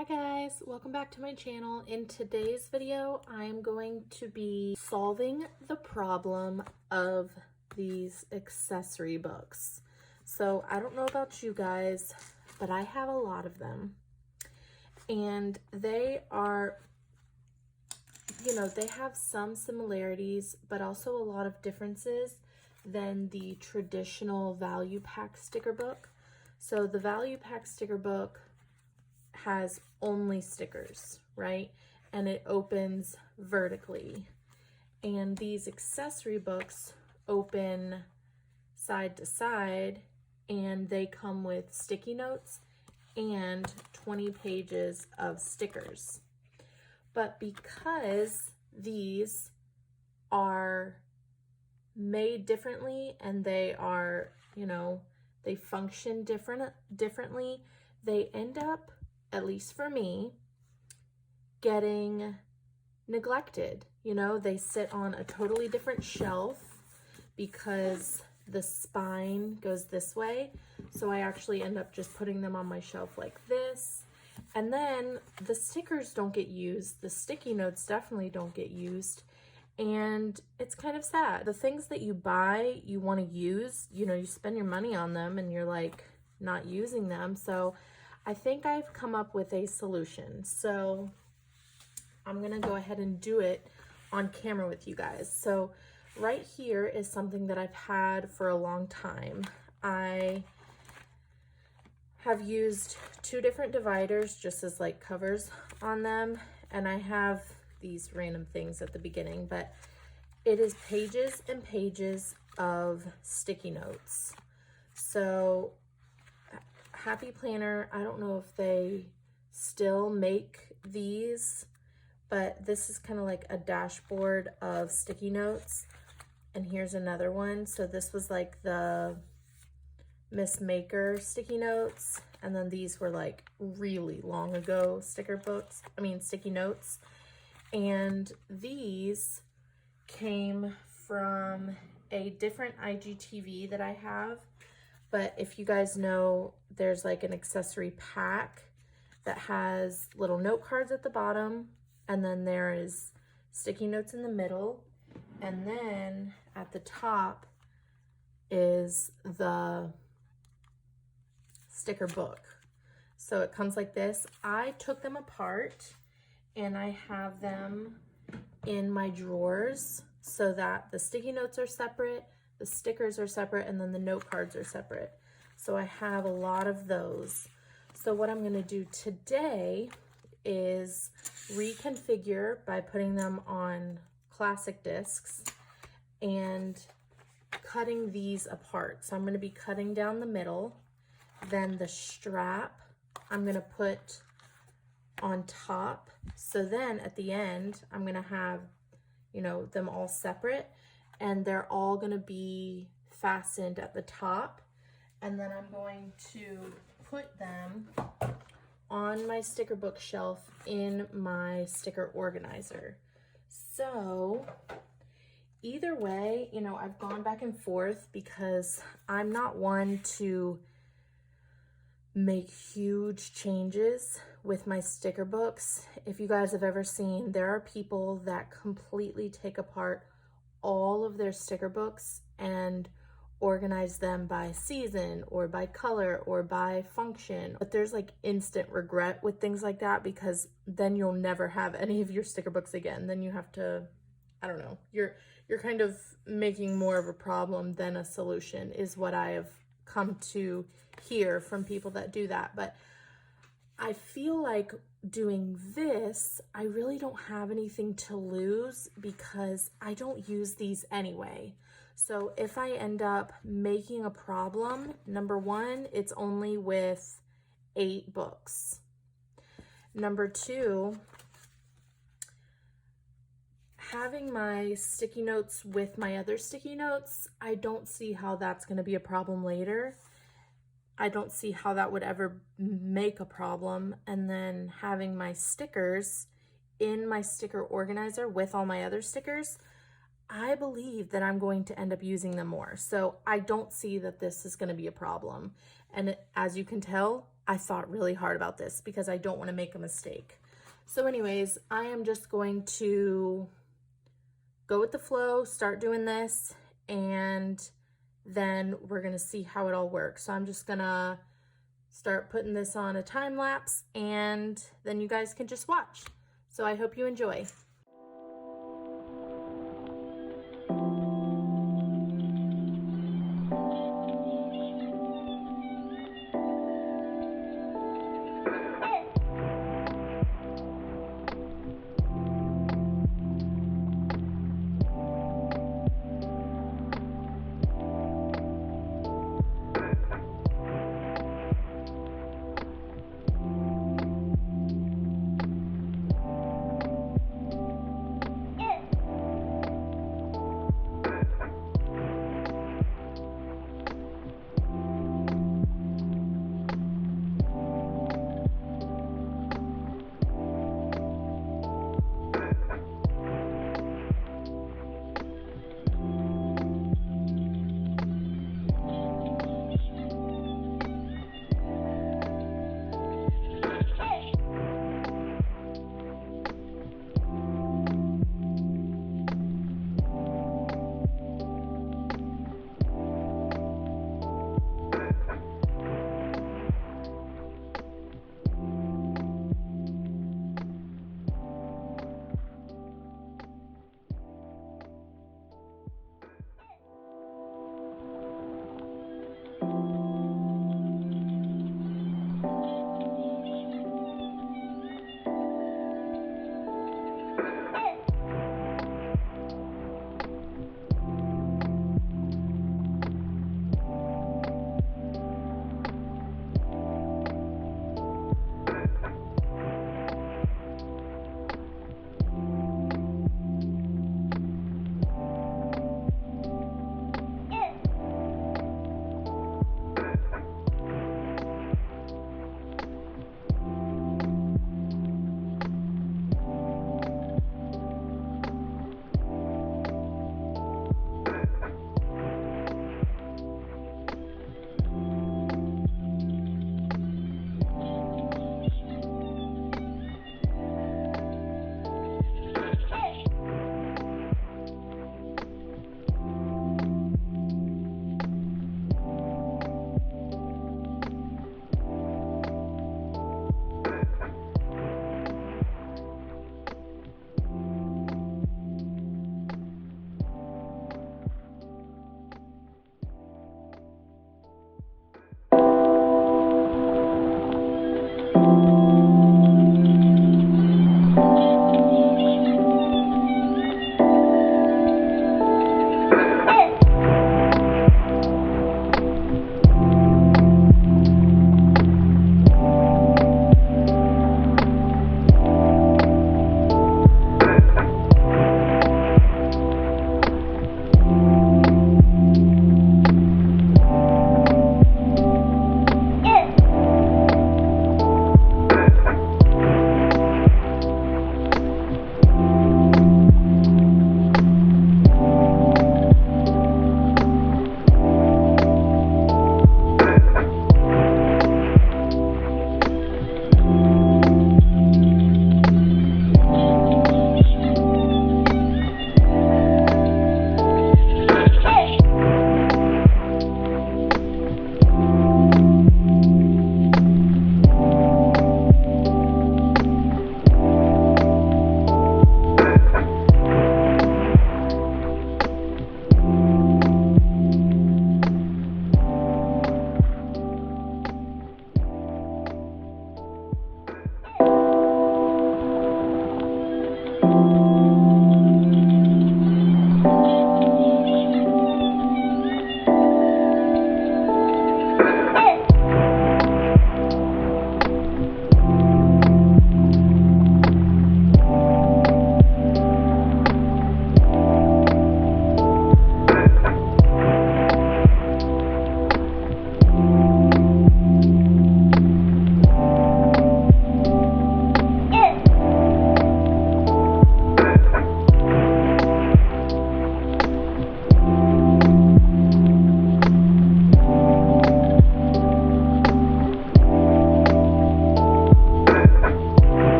Hi guys, welcome back to my channel. In today's video, I'm going to be solving the problem of these accessory books. So I don't know about you guys, but I have a lot of them. And they are, they have some similarities, but also a lot of differences than the traditional value pack sticker book. So the value pack sticker book has only stickers, right? And it opens vertically. And these accessory books open side to side, and they come with sticky notes and 20 pages of stickers. But because these are made differently and they are, they function differently, they end up, at least for me, getting neglected. They sit on a totally different shelf because the spine goes this way. So I actually end up just putting them on my shelf like this. And then the stickers don't get used. The sticky notes definitely don't get used. And it's kind of sad. The things that you buy, you want to use, you spend your money on them and you're like not using them. So I think I've come up with a solution. So I'm gonna go ahead and do it on camera with you guys. So right here is something that I've had for a long time. I have used two different dividers just as like covers on them. And I have these random things at the beginning, but it is pages and pages of sticky notes. So Happy Planner, I don't know if they still make these, but this is kind of like a dashboard of sticky notes. And here's another one. So this was like the Miss Maker sticky notes. And then these were like really long ago sticky notes. And these came from a different IGTV that I have. But if you guys know, there's like an accessory pack that has little note cards at the bottom, and then there is sticky notes in the middle, and then at the top is the sticker book. So it comes like this. I took them apart and I have them in my drawers so that the sticky notes are separate, the stickers are separate, and then the note cards are separate. So I have a lot of those. So what I'm gonna do today is reconfigure by putting them on classic discs and cutting these apart. So I'm gonna be cutting down the middle, then the strap I'm gonna put on top. So then at the end, I'm gonna have, them all separate, and they're all gonna be fastened at the top. And then I'm going to put them on my sticker book shelf in my sticker organizer. So either way, I've gone back and forth because I'm not one to make huge changes with my sticker books. If you guys have ever seen, there are people that completely take apart all of their sticker books and organize them by season or by color or by function. But there's like instant regret with things like that, because then you'll never have any of your sticker books again. Then you have to, I don't know, you're kind of making more of a problem than a solution, is what I have come to hear from people that do that. But I feel like doing this, I really don't have anything to lose because I don't use these anyway. So if I end up making a problem, number one, it's only with 8 books. Number two, having my sticky notes with my other sticky notes, I don't see how that's going to be a problem later. I don't see how that would ever make a problem. And then having my stickers in my sticker organizer with all my other stickers, I believe that I'm going to end up using them more. So I don't see that this is going to be a problem. And as you can tell, I thought really hard about this because I don't want to make a mistake. So anyways, I am just going to go with the flow, start doing this, and then we're gonna see how it all works. So I'm just gonna start putting this on a time lapse, and then you guys can just watch. So I hope you enjoy.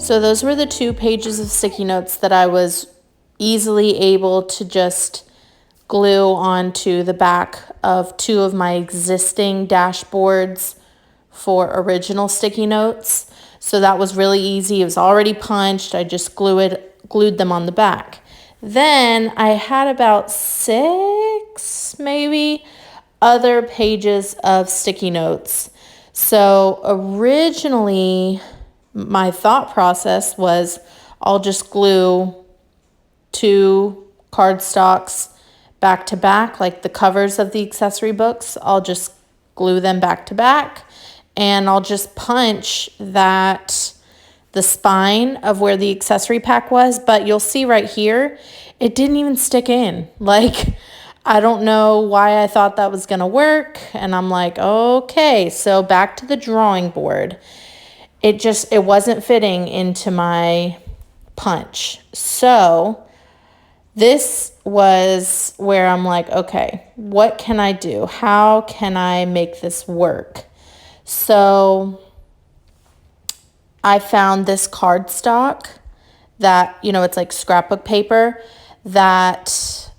So those were the 2 pages of sticky notes that I was easily able to just glue onto the back of 2 of my existing dashboards for original sticky notes. So that was really easy. It was already punched. I just glued them on the back. Then I had about 6 maybe other pages of sticky notes. So originally my thought process was I'll just glue 2 cardstocks back to back, like the covers of the accessory books. I'll just glue them back to back, and I'll just punch the spine of where the accessory pack was. But you'll see right here, it didn't even stick in. Like, I don't know why I thought that was gonna work. And I'm like, okay, so back to the drawing board. It wasn't fitting into my punch. So this was where I'm like, okay, what can I do? How can I make this work? So I found this cardstock that, it's like scrapbook paper, that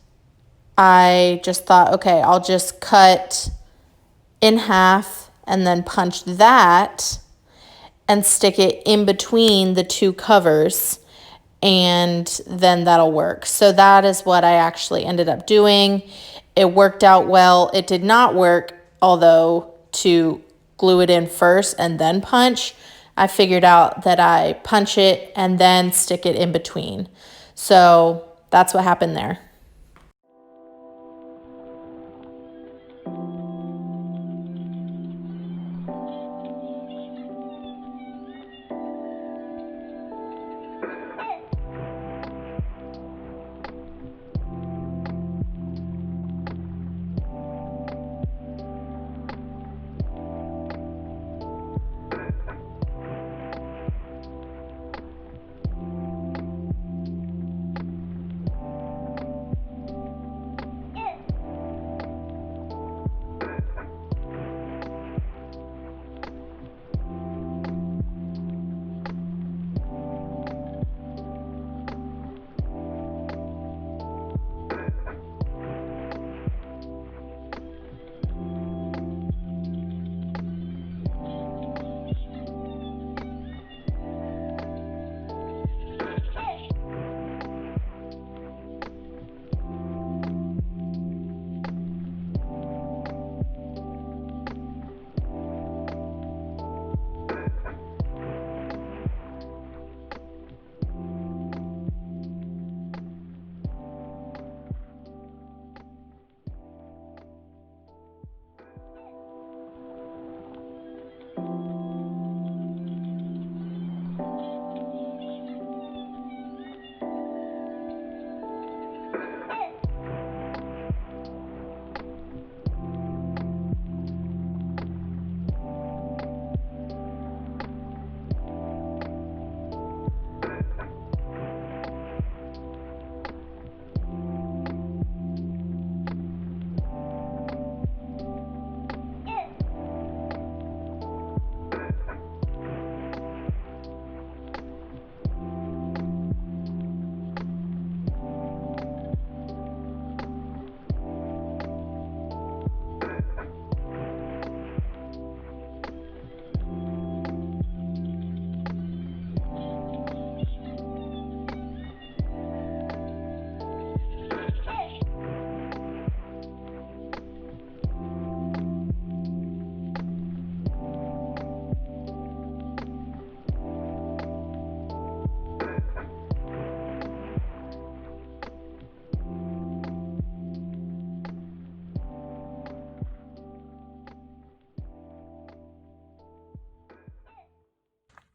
I just thought, okay, I'll just cut in half and then punch that and stick it in between the 2 covers, and then that'll work. So that is what I actually ended up doing. It worked out well. It did not work, although, to glue it in first and then punch. I figured out that I punch it and then stick it in between. So that's what happened there.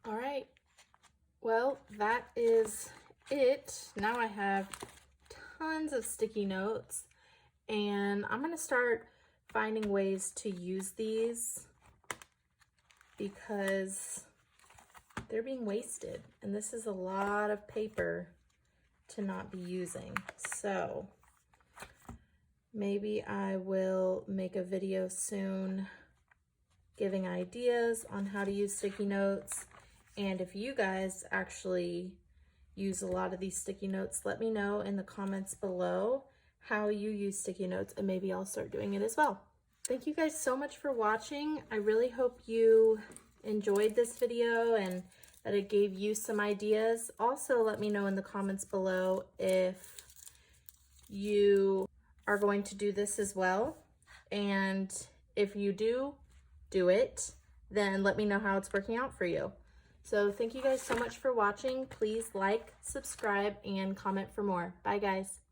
All right, well, that is it. Now I have tons of sticky notes, and I'm going to start finding ways to use these because they're being wasted, and this is a lot of paper to not be using. So maybe I will make a video soon giving ideas on how to use sticky notes And if you guys actually use a lot of these sticky notes, let me know in the comments below how you use sticky notes, and maybe I'll start doing it as well. Thank you guys so much for watching. I really hope you enjoyed this video and that it gave you some ideas. Also, let me know in the comments below if you are going to do this as well. And if you do it, then let me know how it's working out for you. So thank you guys so much for watching. Please like, subscribe, and comment for more. Bye guys.